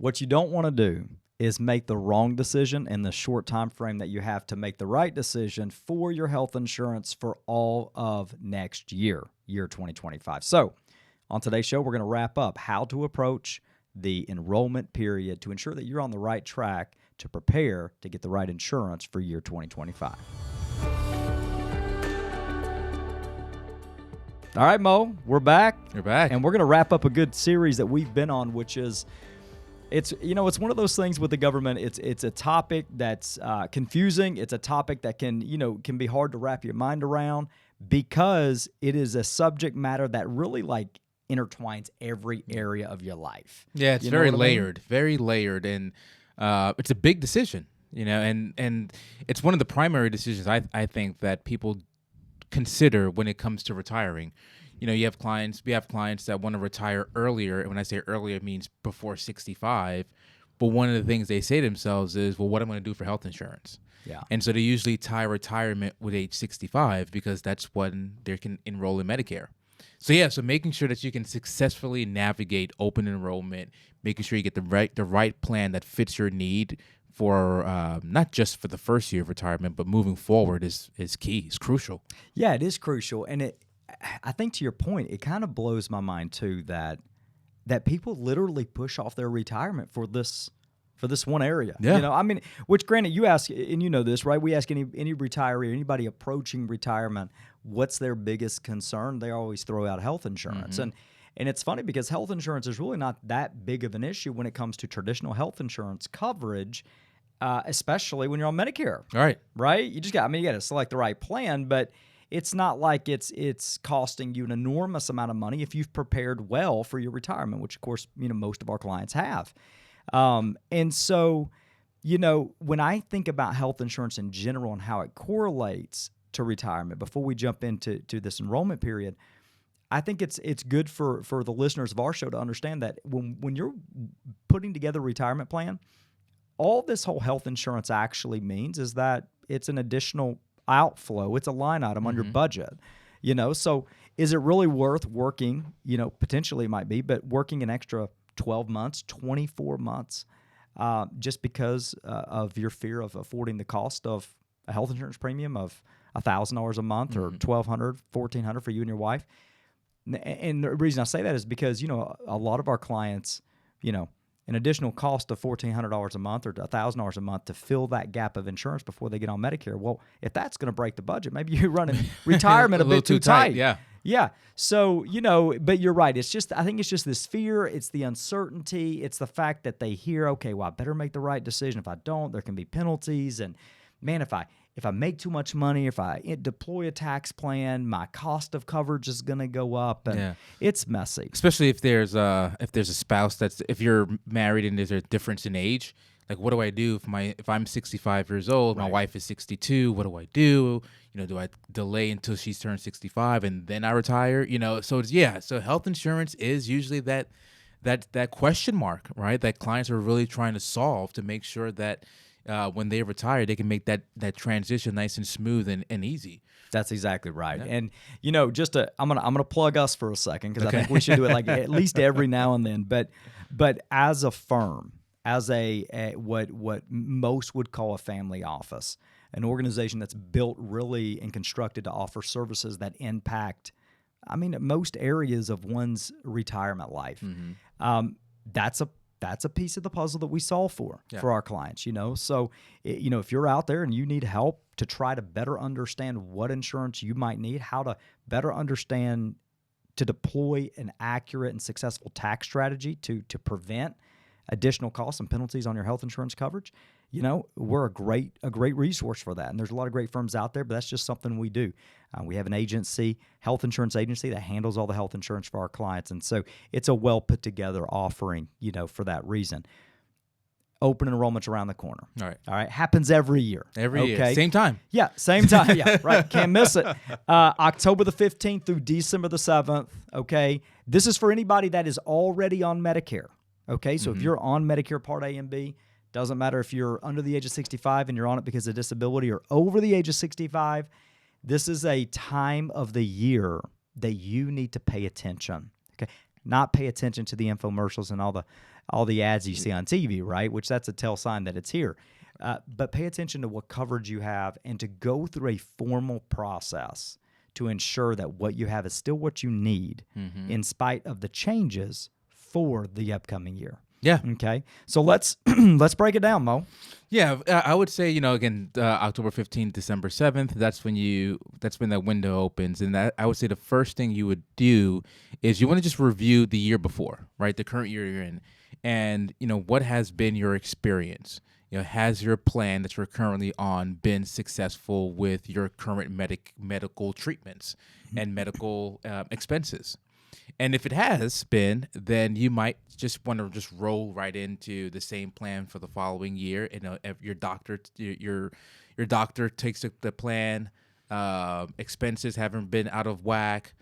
What you don't want to do is make the wrong decision in the short time frame that you have to make the right decision for your health insurance for all of next year 2025. So on today's show, we're going to wrap up how to approach the enrollment period to ensure that you're on the right track to prepare to get the right insurance for year 2025. All right, Mo, we're back. You're back. And we're going to wrap up a good series that we've been on, which is, it's one of those things with the government. It's a topic that's confusing. It's a topic that can be hard to wrap your mind around because it is a subject matter that really intertwines every area of your life. Yeah, it's very layered, very layered, and it's a big decision, and it's one of the primary decisions I think that people consider when it comes to retiring. We have clients that want to retire earlier, and when I say earlier, it means before 65. But one of the things they say to themselves is, well, what am I going to do for health insurance? Yeah. And so they usually tie retirement with age 65 because that's when they can enroll in Medicare. So making sure that you can successfully navigate open enrollment, making sure you get the right plan that fits your need for not just for the first year of retirement, but moving forward is key. It's crucial. Yeah, it is crucial. And I think to your point, it kind of blows my mind too that people literally push off their retirement for this one area. Yeah. Which granted, you ask, and you know this, right? We ask any retiree or anybody approaching retirement, what's their biggest concern? They always throw out health insurance. Mm-hmm. And it's funny because health insurance is really not that big of an issue when it comes to traditional health insurance coverage, especially when you're on Medicare. All right. Right? You got to select the right plan, but it's not like it's costing you an enormous amount of money if you've prepared well for your retirement, which of course, most of our clients have. And so, when I think about health insurance in general and how it correlates to retirement, before we jump into this enrollment period, I think it's good for the listeners of our show to understand that when you're putting together a retirement plan, all this whole health insurance actually means is that it's an additional outflow. It's a line item on your budget. So is it really worth working, potentially it might be, but working an extra 12 months, 24 months, just because of your fear of affording the cost of a health insurance premium of $1,000 a month or $1,200, $1,400 for you and your wife? And the reason I say that is because, a lot of our clients, an additional cost of $1,400 a month or $1,000 a month to fill that gap of insurance before they get on Medicare. Well, if that's going to break the budget, maybe you're running retirement a bit too tight. Yeah. Yeah. So, but you're right. I think it's just this fear. It's the uncertainty. It's the fact that they hear, okay, well, I better make the right decision. If I don't, there can be penalties. And man, if I make too much money, if I deploy a tax plan, my cost of coverage is going to go up, and it's messy. Especially if there's a spouse if you're married and there's a difference in age. Like, what do I do if I'm 65 years old, my wife is 62? What do I do? Do I delay until she's turned 65 and then I retire? So health insurance is usually that question mark, right? That clients are really trying to solve to make sure that when they retire, they can make that transition nice and smooth and easy. That's exactly right. Yeah. And I'm gonna plug us for a second because I think we should do it at least every now and then. But as a firm, as what most would call a family office, an organization that's built really and constructed to offer services that impact, most areas of one's retirement life. Mm-hmm. That's a piece of the puzzle that we solve for our clients, So, if you're out there and you need help to try to better understand what insurance you might need, how to better understand to deploy an accurate and successful tax strategy to prevent additional costs and penalties on your health insurance coverage, we're a great resource for that. And there's a lot of great firms out there, but that's just something we do. We have an agency, health insurance agency, that handles all the health insurance for our clients. And so it's a well put together offering, for that reason. Open enrollment's around the corner. All right. Happens every year. Every year. Same time. Yeah, same time. Yeah, right. Can't miss it. October the 15th through December the 7th. Okay. This is for anybody that is already on Medicare. Okay. So if you're on Medicare Part A and B, doesn't matter if you're under the age of 65 and you're on it because of disability or over the age of 65, this is a time of the year that you need to pay attention. Okay. not pay attention to the infomercials and all the ads you see on TV, right? Which that's a tell sign that it's here. But pay attention to what coverage you have and to go through a formal process to ensure that what you have is still what you need in spite of the changes for the upcoming year. Yeah. Okay. So let's break it down, Mo. Yeah, I would say, again, October 15th, December 7th, that's when that window opens. And that I would say the first thing you would do is you want to just review the year before, right? The current year you're in. And, what has been your experience? Has your plan that you're currently on been successful with your current medical treatments and medical expenses? And if it has been, then you might just want to just roll right into the same plan for the following year. If your doctor takes the plan, expenses haven't been out of whack,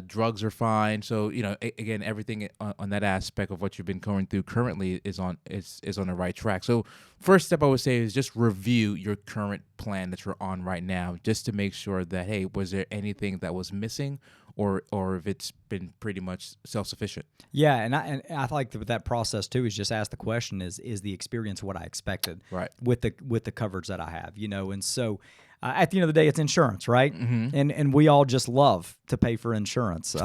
drugs are fine. So again, everything on that aspect of what you've been going through currently is on the right track. So first step I would say is just review your current plan that you're on right now, just to make sure that, hey, was there anything that was missing, or if it's been pretty much self-sufficient. Yeah, and I like that process too. Is just ask the question: Is the experience what I expected? Right. With the coverage that I have, and so at the end of the day, it's insurance, right? Mm-hmm. And we all just love to pay for insurance.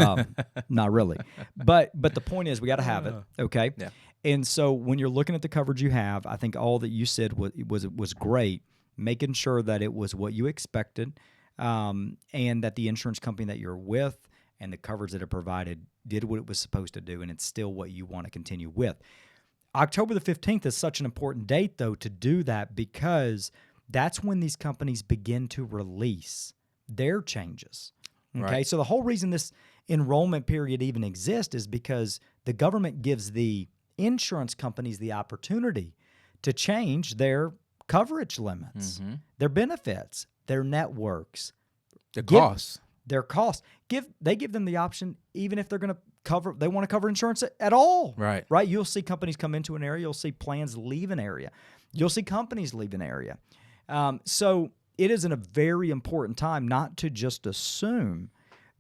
Not really, but the point is we got to have it, okay? Yeah. And so when you're looking at the coverage you have, I think all that you said was great. Making sure that it was what you expected. And that the insurance company that you're with and the coverage that it provided did what it was supposed to do, and it's still what you want to continue with. October the 15th is such an important date, though, to do that, because that's when these companies begin to release their changes. Okay, Right. So the whole reason this enrollment period even exists is because the government gives the insurance companies the opportunity to change their coverage limits, their benefits, their networks, The costs. their costs. They give them the option, even if they're going to cover, they want to cover insurance at all. Right. Right. You'll see companies come into an area. You'll see plans leave an area. You'll see companies leave an area. So it is in a very important time not to just assume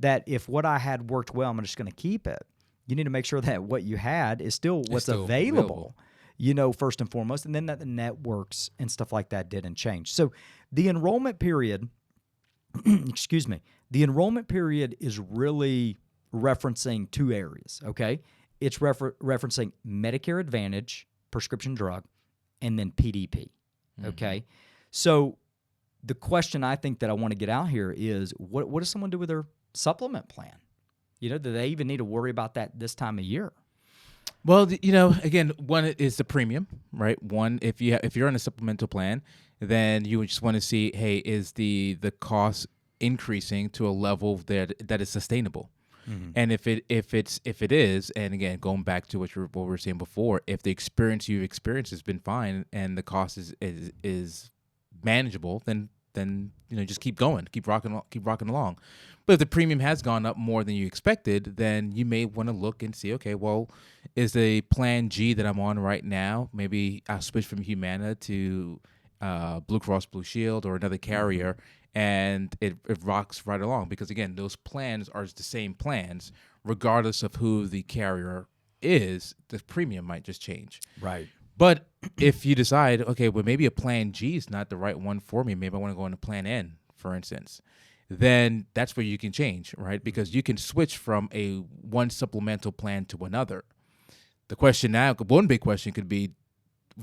that if what I had worked well, I'm just going to keep it. You need to make sure that what you had is still what's still available. First and foremost, and then that the networks and stuff like that didn't change. So the enrollment period, the enrollment period is really referencing two areas, okay? It's referencing Medicare Advantage, prescription drug, and then PDP, okay? So the question I think that I want to get out here is, what does someone do with their supplement plan? Do they even need to worry about that this time of year? Well, again, one is the premium, right? One, if you're on a supplemental plan, then you would just want to see, hey, is the cost increasing to a level that is sustainable? And if it is, and again, going back to what we were saying before, if the experience you've experienced has been fine and the cost is manageable, then just keep going, keep rocking along. But if the premium has gone up more than you expected, then you may want to look and see, okay, well, is the plan G that I'm on right now, maybe I'll switch from Humana to Blue Cross Blue Shield or another carrier, and it rocks right along, because again, those plans are the same plans regardless of who the carrier is. The premium might just change. Right. But if you decide, okay, well, maybe a plan G is not the right one for me, maybe I want to go into plan N, for instance, then that's where you can change, right? Because you can switch from one supplemental plan to another. The question now, one big question could be,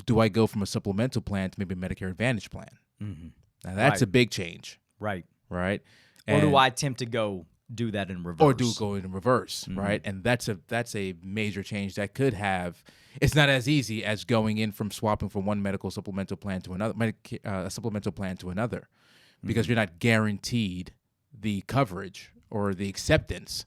do I go from a supplemental plan to maybe a Medicare Advantage plan? Now that's a big change. Right. Right. Or do I attempt to go do that in reverse? Or go in reverse, right? And that's a major change that could have. It's not as easy as going in from swapping from one medical supplemental plan to another, supplemental plan to another, because you're not guaranteed the coverage or the acceptance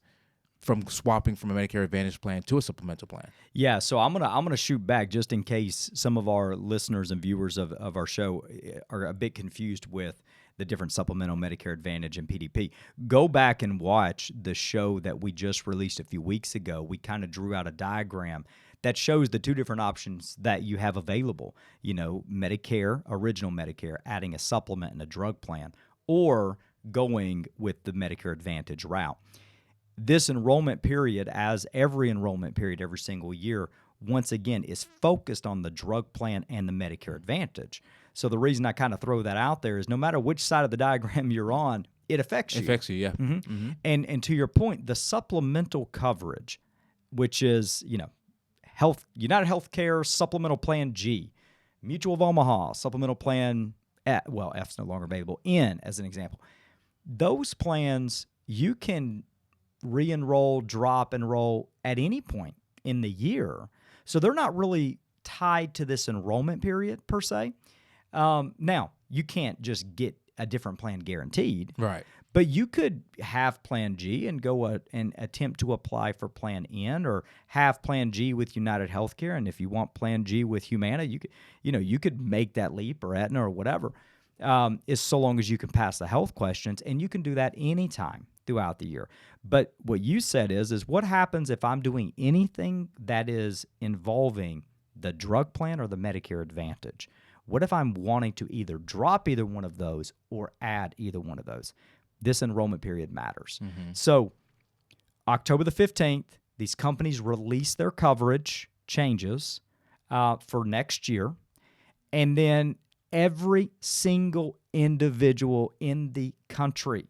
from swapping from a Medicare Advantage plan to a supplemental plan. Yeah, so I'm gonna shoot back just in case some of our listeners and viewers of our show are a bit confused with the different supplemental Medicare Advantage and PDP. Go back and watch the show that we just released a few weeks ago. We kind of drew out a diagram that shows the two different options that you have available. Medicare, original Medicare, adding a supplement and a drug plan, or going with the Medicare Advantage route. this enrollment period, as every enrollment period every single year, once again, is focused on the drug plan and the Medicare Advantage. So the reason I kind of throw that out there is no matter which side of the diagram you're on, it affects you. It affects you, yeah. And to your point, the supplemental coverage, which is, United Healthcare Supplemental Plan G, Mutual of Omaha Supplemental Plan F, well, F's no longer available, N as an example. Those plans you can re-enroll, drop, enroll at any point in the year. So they're not really tied to this enrollment period per se. Now, you can't just get a different plan guaranteed. Right. But you could have Plan G and go and attempt to apply for Plan N, or have Plan G with United Healthcare, and if you want Plan G with Humana, you could make that leap, or Aetna or whatever. Is so long as you can pass the health questions, and you can do that anytime throughout the year. But what you said is what happens if I'm doing anything that is involving the drug plan or the Medicare Advantage? What if I'm wanting to either drop either one of those or add either one of those? This enrollment period matters. So October the 15th, these companies release their coverage changes for next year. And then every single individual in the country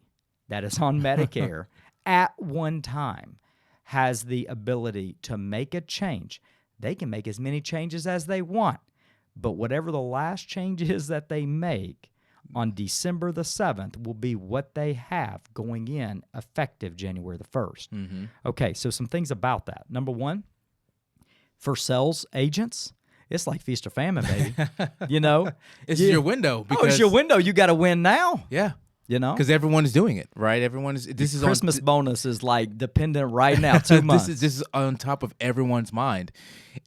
that is on Medicare at one time has the ability to make a change. They can make as many changes as they want, but whatever the last change is that they make on December the 7th will be what they have going in effective January the 1st. Okay, so some things about that. Number one, for sales agents, it's like feast or famine, baby. It's your window. Because it's your window. You got to win now. Yeah. Because everyone's doing it, right? This is Christmas bonus is like dependent right now, 2 months. This is on top of everyone's mind.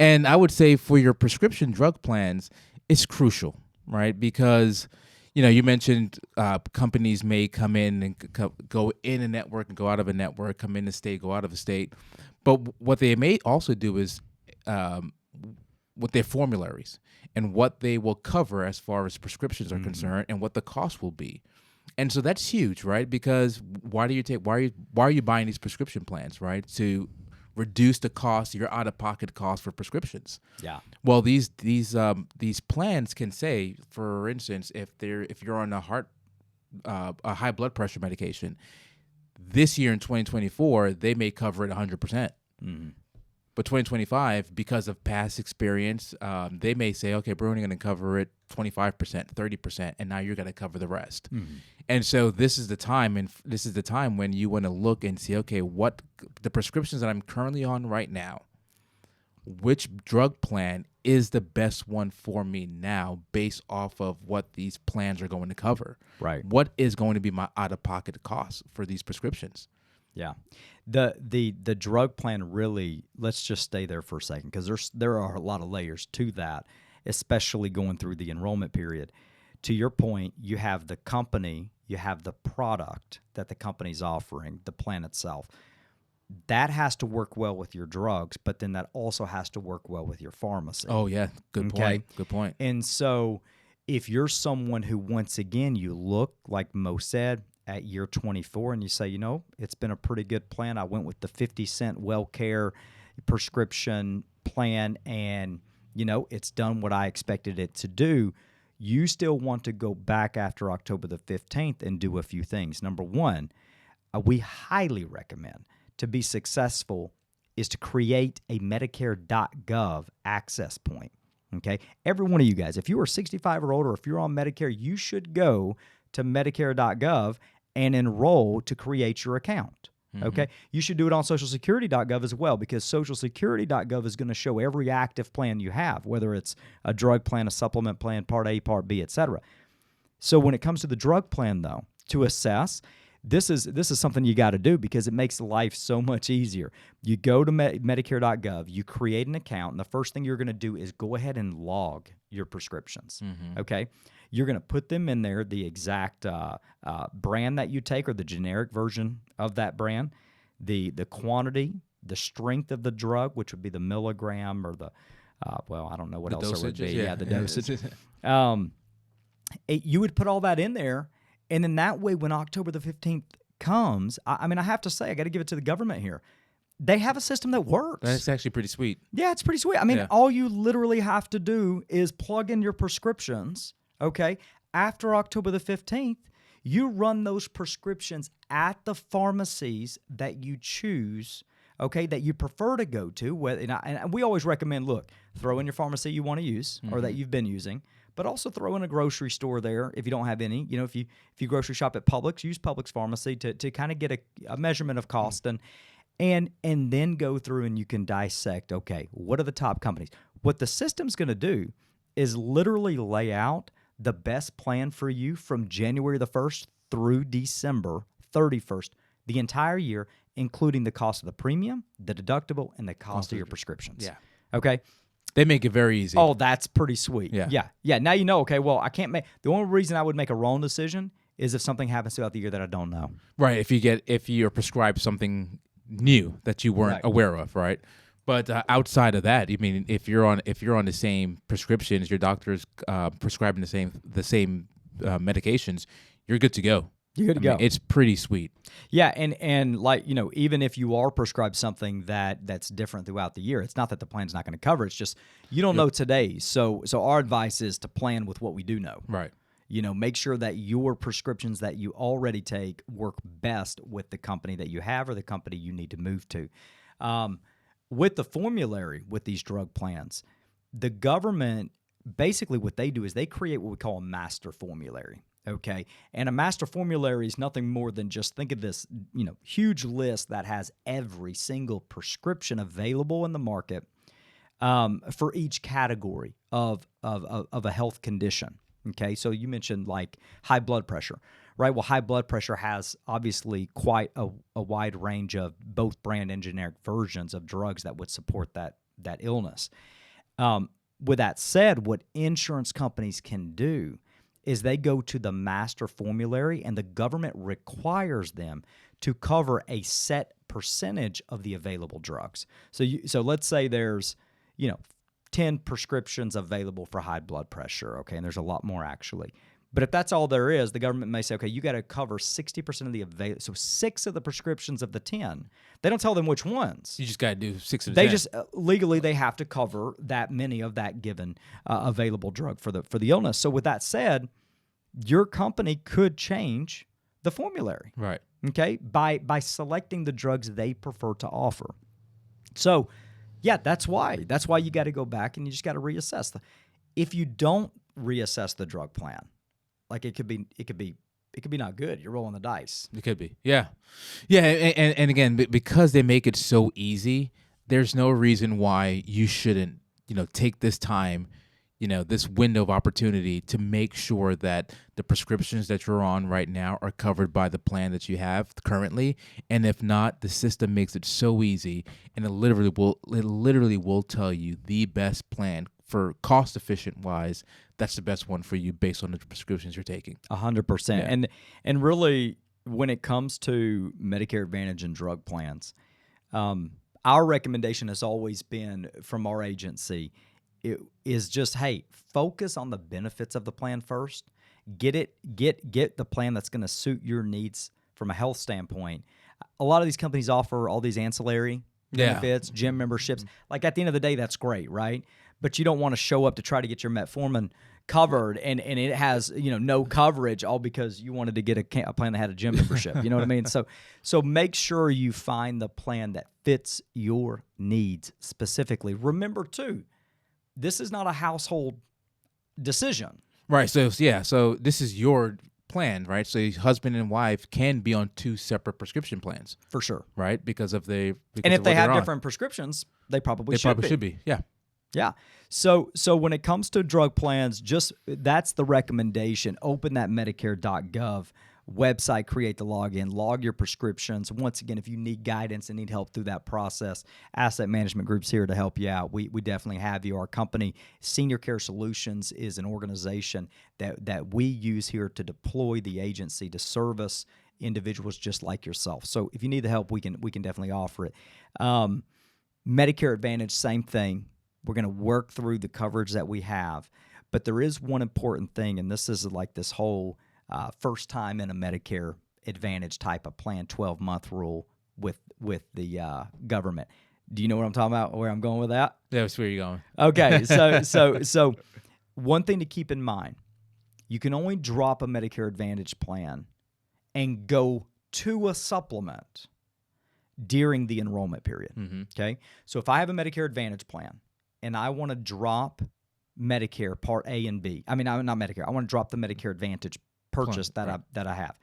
And I would say for your prescription drug plans, it's crucial, right? Because you mentioned companies may come in and go in a network and go out of a network, come in a state, go out of a state. But what they may also do is with their formularies and what they will cover as far as prescriptions are concerned, and what the cost will be. And so that's huge, right? Because why are you buying these prescription plans, right? To reduce the cost, your out-of-pocket cost for prescriptions. Yeah. Well, these plans can say, for instance, if you're on a high blood pressure medication, this year in 2024 they may cover it 100%. But 2025, because of past experience, they may say, okay, we're only going to cover it 25%, 30%, and now you're going to cover the rest. And so this is the time, when you want to look and see, okay, what the prescriptions that I'm currently on right now, which drug plan is the best one for me now based off of what these plans are going to cover? Right. What is going to be my out-of-pocket cost for these prescriptions? Yeah. The drug plan really, let's just stay there for a second, because there are a lot of layers to that, especially going through the enrollment period. To your point, you have the company, you have the product that the company's offering, the plan itself. That has to work well with your drugs, but then that also has to work well with your pharmacy. Oh, yeah. Good point. Good point. And so if you're someone who, once again, you look, like Mo said, at year 24 and you say, it's been a pretty good plan. I went with the 50-cent WellCare prescription plan and, it's done what I expected it to do. You still want to go back after October the 15th and do a few things. Number one, we highly recommend, to be successful, is to create a Medicare.gov access point. Okay? Every one of you guys, if you are 65 or older, if you're on Medicare, you should go to Medicare.gov and enroll to create your account. Okay? You should do it on socialsecurity.gov as well, because socialsecurity.gov is going to show every active plan you have, whether it's a drug plan, a supplement plan, Part A, Part B, etc. So when it comes to the drug plan, though, to assess, this is something you got to do because it makes life so much easier. You go to Medicare.gov, you create an account, and the first thing you're going to do is go ahead and log your prescriptions. Okay? You're going to put them in there, the exact brand that you take, or the generic version of that brand, the quantity, the strength of the drug, which would be the milligram or the, I don't know what else it would be. Yeah, the dosage. You would put all that in there, and then that way when October the 15th comes, I mean, I have to say, I got to give it to the government here. They have a system that works. That's actually pretty sweet. Yeah, it's pretty sweet. I mean, Yeah. all you literally have to do is plug in your prescriptions, okay? After October the 15th, you run those prescriptions at the pharmacies that you choose, okay, that you prefer to go to. And we always recommend, look, throw in your pharmacy you want to use or that you've been using, but also throw in a grocery store there if you don't have any. You know, if you grocery shop at Publix, use Publix Pharmacy to kind of get a measurement of cost and then go through and you can dissect, okay, what are the top companies? What the system's going to do is literally lay out the best plan for you from January the 1st through December 31st, the entire year, including the cost of the premium, the deductible, and the cost of your prescriptions. Yeah. Okay? They make it very easy. Oh, that's pretty sweet. Yeah. Yeah. Now you know, okay, well, I can't make – the only reason I would make a wrong decision is if something happens throughout the year that I don't know. Right. If you're prescribed something new that you weren't aware of, right? But outside of that, I mean, if you're on the same prescriptions, your doctor's prescribing the same medications, you're good to go. You're good to go. It's pretty sweet. Yeah, and like, you know, even if you are prescribed something that's different throughout the year, it's not that the plan's not going to cover. It's just you don't know today. So our advice is to plan with what we do know. Right. You know, make sure that your prescriptions that you already take work best with the company that you have or the company you need to move to. With the formulary, with these drug plans, the government, basically what they do is they create what we call a master formulary, okay? And a master formulary is nothing more than just, think of this, you know, huge list that has every single prescription available in the market for each category of a health condition. Okay, so you mentioned like high blood pressure, right? Well, high blood pressure has obviously quite a wide range of both brand and generic versions of drugs that would support that illness. With that said, what insurance companies can do is they go to the master formulary and the government requires them to cover a set percentage of the available drugs. So let's say there's, you know, 10 prescriptions available for high blood pressure, okay, and there's a lot more actually. But if that's all there is, the government may say, okay, you got to cover 60% of the available, so 6 of the prescriptions of the 10. They don't tell them which ones. You just got to do 6 of the They 10. just legally they have to cover that many of that given available drug for the illness. So with that said, your company could change the formulary, right? Okay, by selecting the drugs they prefer to offer. So. Yeah, that's why you got to go back and you just got to reassess. If you don't reassess the drug plan, like it could be not good. You're rolling the dice. It could be, yeah. And again, because they make it so easy, there's no reason why you shouldn't, you know, take this time, you know, this window of opportunity to make sure that the prescriptions that you're on right now are covered by the plan that you have currently. And if not, the system makes it so easy, and it literally will tell you the best plan for cost efficient wise. That's the best one for you based on the prescriptions you're taking. 100%. And really, when it comes to Medicare Advantage and drug plans, our recommendation has always been from our agency. It is just, hey, focus on the benefits of the plan first. Get the plan that's going to suit your needs from a health standpoint. A lot of these companies offer all these ancillary benefits, gym memberships. Like at the end of the day, that's great, right? But you don't want to show up to try to get your metformin covered and it has, you know, no coverage all because you wanted to get a plan that had a gym membership. You know what I mean? So make sure you find the plan that fits your needs specifically. Remember too, this is not a household decision. Right. So this is your plan, right? So husband and wife can be on 2 separate prescription plans. For sure. Right? Because if they have different prescriptions, they probably should be. Yeah. Yeah. So when it comes to drug plans, just that's the recommendation. Open that Medicare.gov website, create the login, log your prescriptions. Once again, if you need guidance and need help through that process, Asset Management Group's here to help you out. We definitely have you. Our company, Senior Care Solutions, is an organization that we use here to deploy the agency to service individuals just like yourself. So if you need the help, we can definitely offer it. Medicare Advantage, same thing. We're going to work through the coverage that we have. But there is one important thing, and this is like this whole first time in a Medicare Advantage type of plan, 12-month rule with the government. Do you know what I'm talking about? Where I'm going with that? That's where you're going. Okay, so one thing to keep in mind: you can only drop a Medicare Advantage plan and go to a supplement during the enrollment period. Mm-hmm. Okay, so if I have a Medicare Advantage plan and I want to drop Medicare Part A and B, I mean, not Medicare. I want to drop the Medicare Advantage purchase that I have.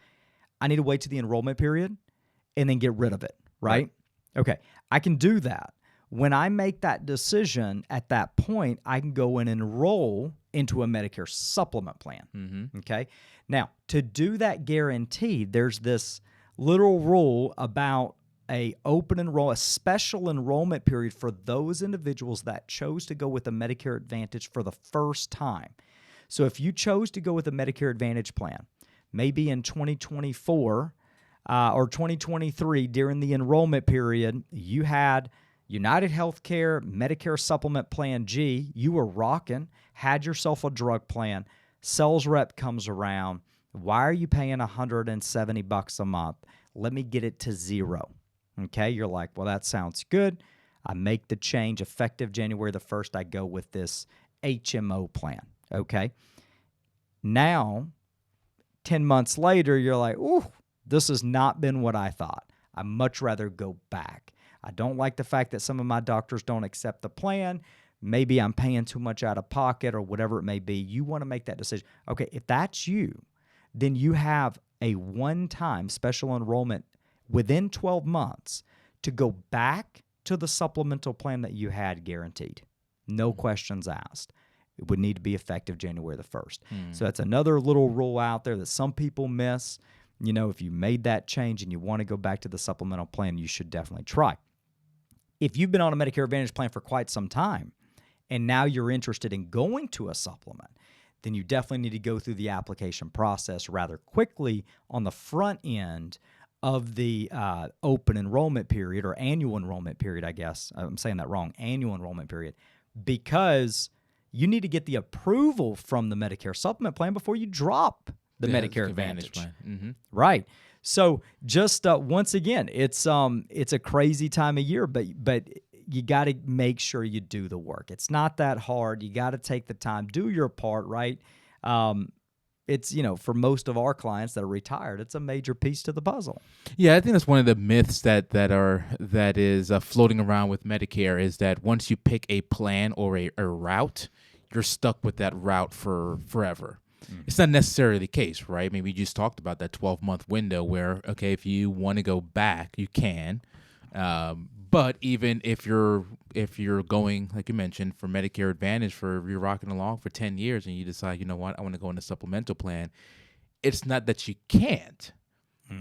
I need to wait to the enrollment period and then get rid of it, right? Okay, I can do that. When I make that decision at that point, I can go and enroll into a Medicare supplement plan. Mm-hmm. Okay, now to do that guaranteed, there's this little rule about a special enrollment period for those individuals that chose to go with a Medicare Advantage for the first time. So if you chose to go with a Medicare Advantage plan, maybe in 2024 or 2023 during the enrollment period, you had United Healthcare, Medicare Supplement Plan G, you were rocking, had yourself a drug plan, sales rep comes around, why are you paying $170 a month? Let me get it to zero. Okay, you're like, well, that sounds good. I make the change effective January the 1st. I go with this HMO plan. Okay, now 10 months later, you're like, ooh, this has not been what I thought. I'd much rather go back. I don't like the fact that some of my doctors don't accept the plan. Maybe I'm paying too much out of pocket or whatever it may be. You want to make that decision. Okay, if that's you, then you have a one-time special enrollment within 12 months to go back to the supplemental plan that you had guaranteed. No questions asked. It would need to be effective January the 1st. So that's another little rule out there that some people miss. You know, if you made that change and you want to go back to the supplemental plan, you should definitely try. If you've been on a Medicare Advantage plan for quite some time and now you're interested in going to a supplement, then you definitely need to go through the application process rather quickly on the front end of the open enrollment period or annual enrollment period, I guess. I'm saying that wrong, annual enrollment period, because you need to get the approval from the Medicare supplement plan before you drop the Medicare Advantage plan. Mm-hmm. Right. So just once again, it's a crazy time of year, but you got to make sure you do the work. It's not that hard. You got to take the time, do your part, right? It's, for most of our clients that are retired, it's a major piece to the puzzle. Yeah, I think that's one of the myths that is floating around with Medicare is that once you pick a plan or a route, you're stuck with that route for forever. Mm-hmm. It's not necessarily the case, right? Maybe you just talked about that 12-month window where, okay, if you want to go back, you can. But even if you're going, like you mentioned, for Medicare Advantage, you're rocking along for 10 years and you decide, you know what, I want to go in a supplemental plan, it's not that you can't.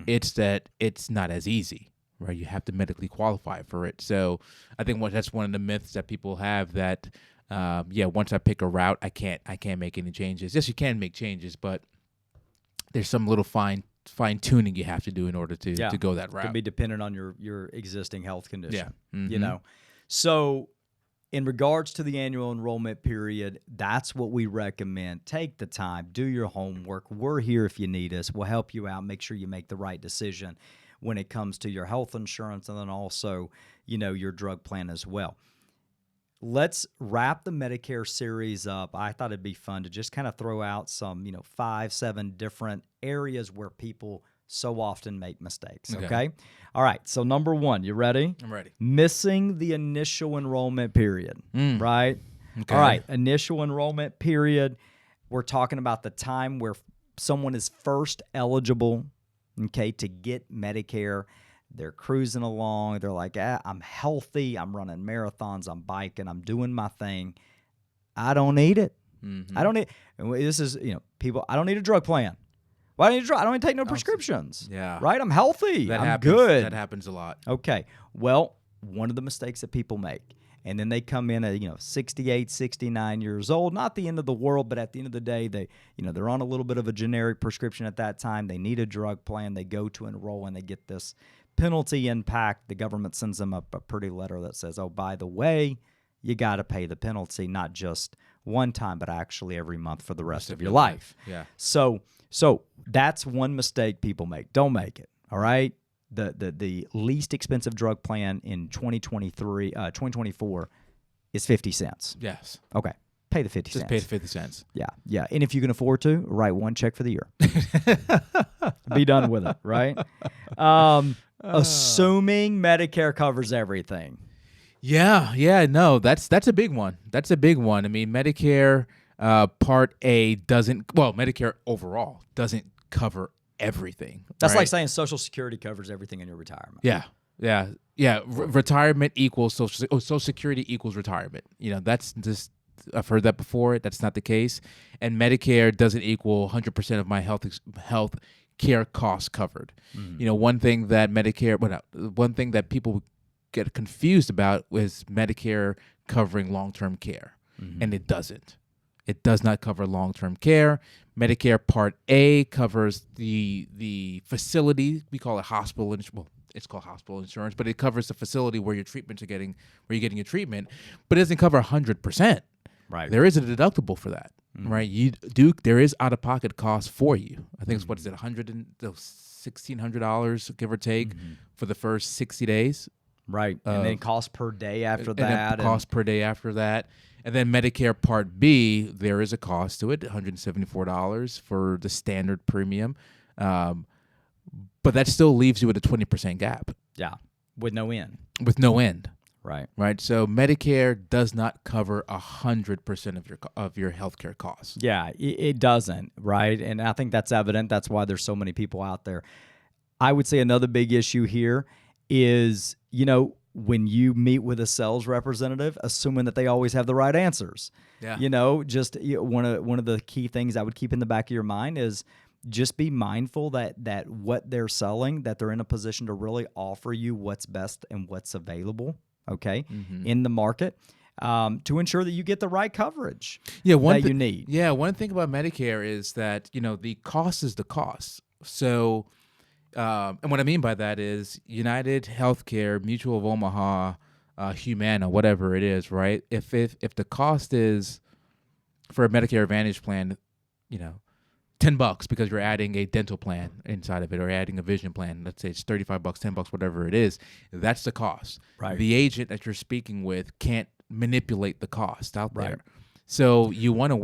It's that it's not as easy, right? You have to medically qualify for it. So I think that's one of the myths that people have that, once I pick a route, I can't make any changes. Yes, you can make changes, but there's some little fine tuning you have to do in order to go that route. It can be dependent on your existing health condition. Yeah. Mm-hmm. So in regards to the annual enrollment period, that's what we recommend. Take the time, do your homework. We're here if you need us. We'll help you out. Make sure you make the right decision when it comes to your health insurance and then also, your drug plan as well. Let's wrap the Medicare series up. I thought it'd be fun to just kind of throw out some, 5-7 different areas where people so often make mistakes. Okay? All right. So number 1, you ready? I'm ready. Missing the initial enrollment period. Right? Okay. All right. Initial enrollment period. We're talking about the time where someone is first eligible, to get Medicare. They're cruising along. They're like, I'm healthy. I'm running marathons. I'm biking. I'm doing my thing. I don't need it. Mm-hmm. I don't need. And this is, people. I don't need a drug plan. Why do I need a drug? I don't even take no prescriptions. Yeah. Right. I'm healthy. I'm happens. Good. That happens a lot. Okay. Well, one of the mistakes that people make, and then they come in at 68, 69 years old. Not the end of the world, but at the end of the day, they're on a little bit of a generic prescription at that time. They need a drug plan. They go to enroll and they get this penalty impact. The government sends them a pretty letter that says, oh, by the way, you got to pay the penalty, not just one time, but actually every month for the rest of your life. life. Yeah. So that's one mistake people make. Don't make it. All right. The least expensive drug plan in 2024 is 50 cents. Yes. Okay. Pay the 50 cents. Just pay the 50 cents. Yeah. Yeah. And if you can afford to, write one check for the year. Be done with it, right? Assuming Medicare covers everything. Yeah, no, that's a big one. That's a big one. I mean, Medicare Part A Medicare overall doesn't cover everything. That's right? like saying Social Security covers everything in your retirement. Yeah. Retirement equals Social Security equals retirement. That's just, I've heard that before. That's not the case. And Medicare doesn't equal 100% of my health care costs covered. One thing that people get confused about is Medicare covering long-term care, and it doesn't. It does not cover long-term care. Medicare Part A covers the facility. We call it hospital. It's called hospital insurance, but it covers the facility where you're getting your treatment, but it doesn't cover 100%. Right. There is a deductible for that. Right. There is out-of-pocket cost for you. I think it's $1,600, give or take, for the first 60 days. Right. And then cost per day after that. And then cost per day after that. And then Medicare Part B, there is a cost to it, $174 for the standard premium. But that still leaves you with a 20% gap. Yeah. With no end. Right. So Medicare does not cover 100% of your healthcare costs. Yeah, it doesn't. Right. And I think that's evident. That's why there's so many people out there. I would say another big issue here is, when you meet with a sales representative, assuming that they always have the right answers. Yeah. Just one of the key things I would keep in the back of your mind is just be mindful that what they're selling, that they're in a position to really offer you what's best and what's available, okay, in the market, to ensure that you get the right coverage you need. Yeah, one thing about Medicare is that, the cost is the cost. So, and what I mean by that is United Healthcare, Mutual of Omaha, Humana, whatever it is, right? If the cost is for a Medicare Advantage plan, $10 because you're adding a dental plan inside of it or adding a vision plan, let's say it's $35, $10, whatever it is, that's the cost. Right. The agent that you're speaking with can't manipulate the cost out there. Right. So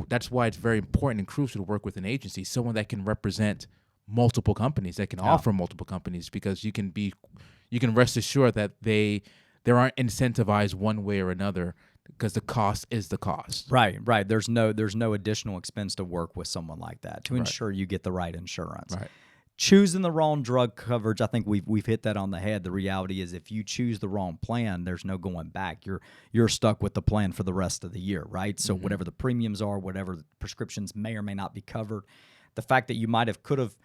that's why it's very important and crucial to work with an agency, someone that can represent multiple companies, that can offer multiple companies, because you can rest assured that they aren't incentivized one way or another, because the cost is the cost. Right. There's no additional expense to work with someone like that to ensure you get the right insurance. Right. Choosing the wrong drug coverage, I think we've hit that on the head. The reality is, if you choose the wrong plan, there's no going back. You're stuck with the plan for the rest of the year, right? So whatever the premiums are, whatever the prescriptions may or may not be covered, the fact that you could have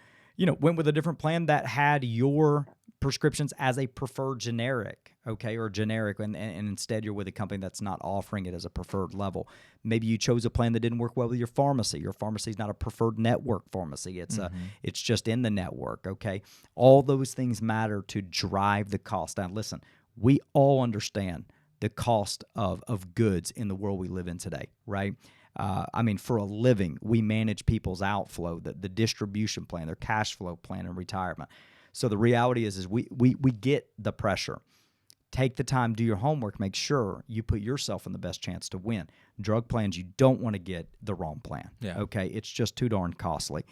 went with a different plan that had your prescriptions as a preferred generic, okay, or generic, and instead you're with a company that's not offering it as a preferred level. Maybe you chose a plan that didn't work well with your pharmacy. Your pharmacy is not a preferred network pharmacy. It's just in the network, okay? All those things matter to drive the cost down. Listen, we all understand the cost of goods in the world we live in today, right? For a living, we manage people's outflow, the distribution plan, their cash flow plan in retirement. So the reality is we get the pressure. Take the time, do your homework, make sure you put yourself in the best chance to win. Drug plans, you don't want to get the wrong plan. Yeah. Okay, it's just too darn costly.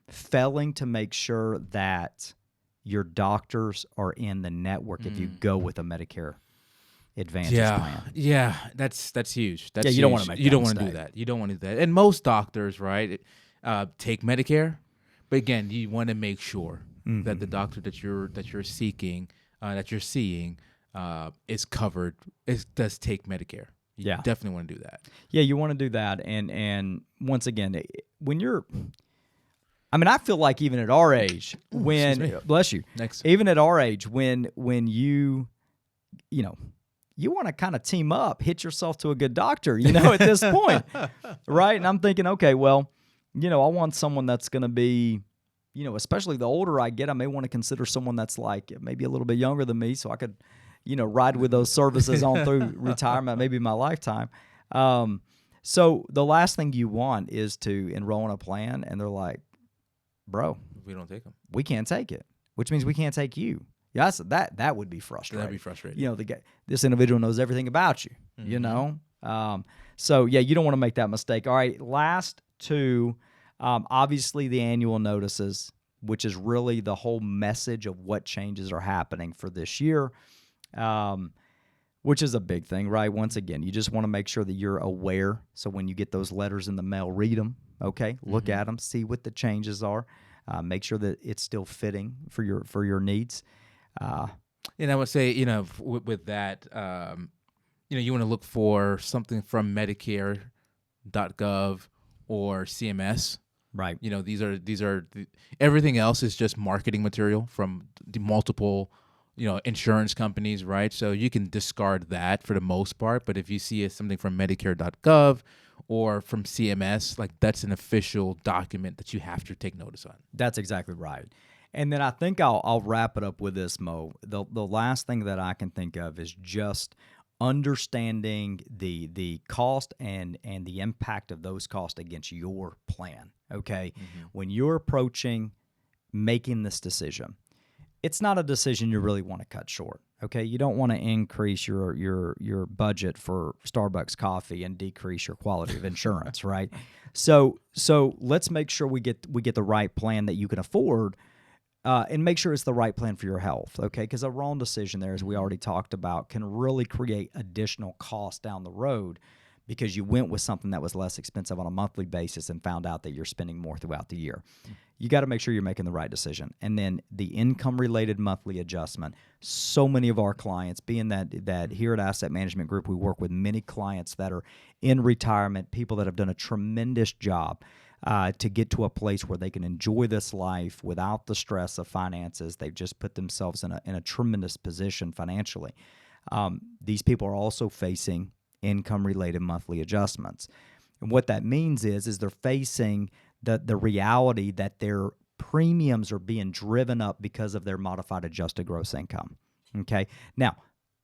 Failing to make sure that your doctors are in the network if you go with a Medicare Advantage plan. Yeah, that's huge. That's you don't want to make. You don't want to do that. You don't want to do that. And most doctors, right, take Medicare, but again, you want to make sure that the doctor that you're seeking, that you're seeing, is covered. Does take Medicare. You definitely want to do that. Yeah, you want to do that. And once again, when you're, I feel like even at our age, bless you, even at our age, when you want to kind of team up, hit yourself to a good doctor, at this point, right? And I'm thinking, okay, well, I want someone that's going to be, especially the older I get, I may want to consider someone that's like maybe a little bit younger than me, so I could, ride with those services on through retirement, maybe my lifetime. So the last thing you want is to enroll in a plan and they're like, bro, We don't take them. we can't take it, which means we can't take you. Yes, that would be frustrating. That'd be frustrating. You know, this individual knows everything about you, you know? So, yeah, you don't want to make that mistake. All right, last two, obviously the annual notices, which is really the whole message of what changes are happening for this year, which is a big thing, right? Once again, you just want to make sure that you're aware. So when you get those letters in the mail, read them, okay? Look at them, see what the changes are. Make sure that it's still fitting for your needs. And I would say, you know, with that, you know, you want to look for something from Medicaregov or CMS. Right. You know, these are everything else is just marketing material from the multiple, you know, insurance companies, right? So you can discard that for the most part. But if you see something from Medicare.gov or from CMS, like that's an official document that you have to take notice on. That's exactly right. And then I think I'll wrap it up with this, Mo. The last thing that I can think of is just understanding the cost and the impact of those costs against your plan. Okay, when you're approaching making this decision, it's not a decision you really want to cut short. Okay, you don't want to increase your budget for Starbucks coffee and decrease your quality of insurance, right? So let's make sure we get the right plan that you can afford. And make sure it's the right plan for your health, okay? Because a wrong decision there, as we already talked about, can really create additional costs down the road because you went with something that was less expensive on a monthly basis and found out that you're spending more throughout the year. You got to make sure you're making the right decision. And then the income-related monthly adjustment. So many of our clients, being that here at Asset Management Group, we work with many clients that are in retirement, people that have done a tremendous job to get to a place where they can enjoy this life without the stress of finances. They've just put themselves in a tremendous position financially. These people are also facing income-related monthly adjustments. And what that means is they're facing the reality that their premiums are being driven up because of their modified adjusted gross income. Okay? Now,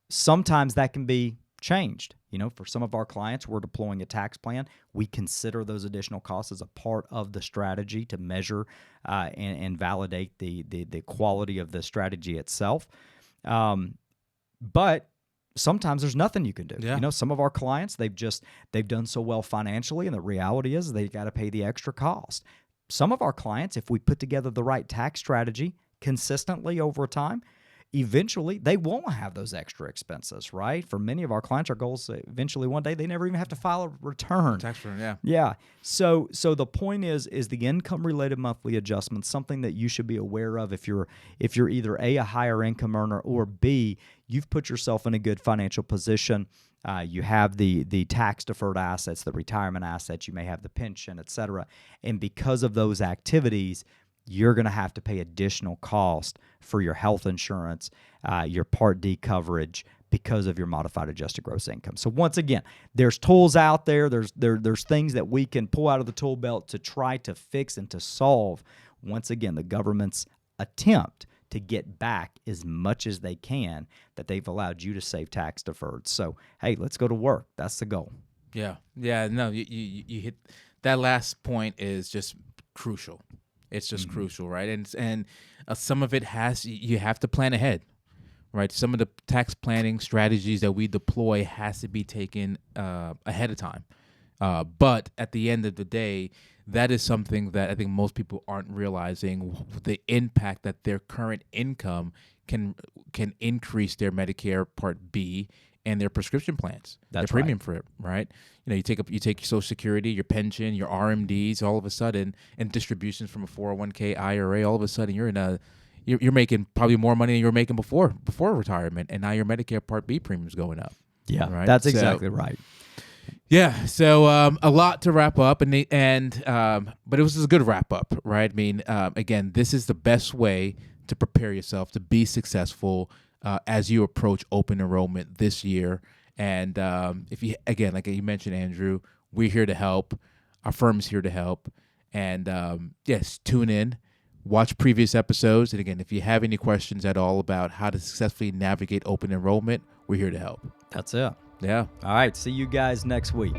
sometimes that can be changed. You know, for some of our clients, we're deploying a tax plan. We consider those additional costs as a part of the strategy to measure and validate the quality of the strategy itself. But sometimes there's nothing you can do. Yeah. You know, some of our clients, they've done so well financially, and the reality is they got to pay the extra cost. Some of our clients, if we put together the right tax strategy consistently over time, eventually they won't have those extra expenses, right? For many of our clients, our goal is eventually one day they never even have to file a return. Tax return, yeah. Yeah. So the point is the income-related monthly adjustment something that you should be aware of if you're either a higher income earner or B, you've put yourself in a good financial position. You have the tax-deferred assets, the retirement assets, you may have the pension, et cetera. And because of those activities, you're going to have to pay additional cost for your health insurance, your Part D coverage because of your modified adjusted gross income. So once again, there's tools out there. There's things that we can pull out of the tool belt to try to fix and to solve, once again, the government's attempt to get back as much as they can that they've allowed you to save tax deferred. So, hey, let's go to work. That's the goal. Yeah. No, you hit that last point is just crucial. It's just crucial, right? And some of it you have to plan ahead, right? Some of the tax planning strategies that we deploy has to be taken ahead of time. But at the end of the day, that is something that I think most people aren't realizing, the impact that their current income can increase their Medicare Part B and their prescription plans, That's their premium for it, right? You know, you take your Social Security, your pension, your RMDs, all of a sudden, and distributions from a 401k, IRA. All of a sudden, you're making probably more money than you were making before retirement, and now your Medicare Part B premium's going up. Yeah, right? That's exactly right. Yeah, so a lot to wrap up, but it was a good wrap up, right? I mean, again, this is the best way to prepare yourself to be successful as you approach open enrollment this year. And if you, again, like you mentioned, Andrew, we're here to help. Our firm is here to help. And yes, tune in, watch previous episodes. And again, if you have any questions at all about how to successfully navigate open enrollment, we're here to help. That's it. Yeah. All right. See you guys next week.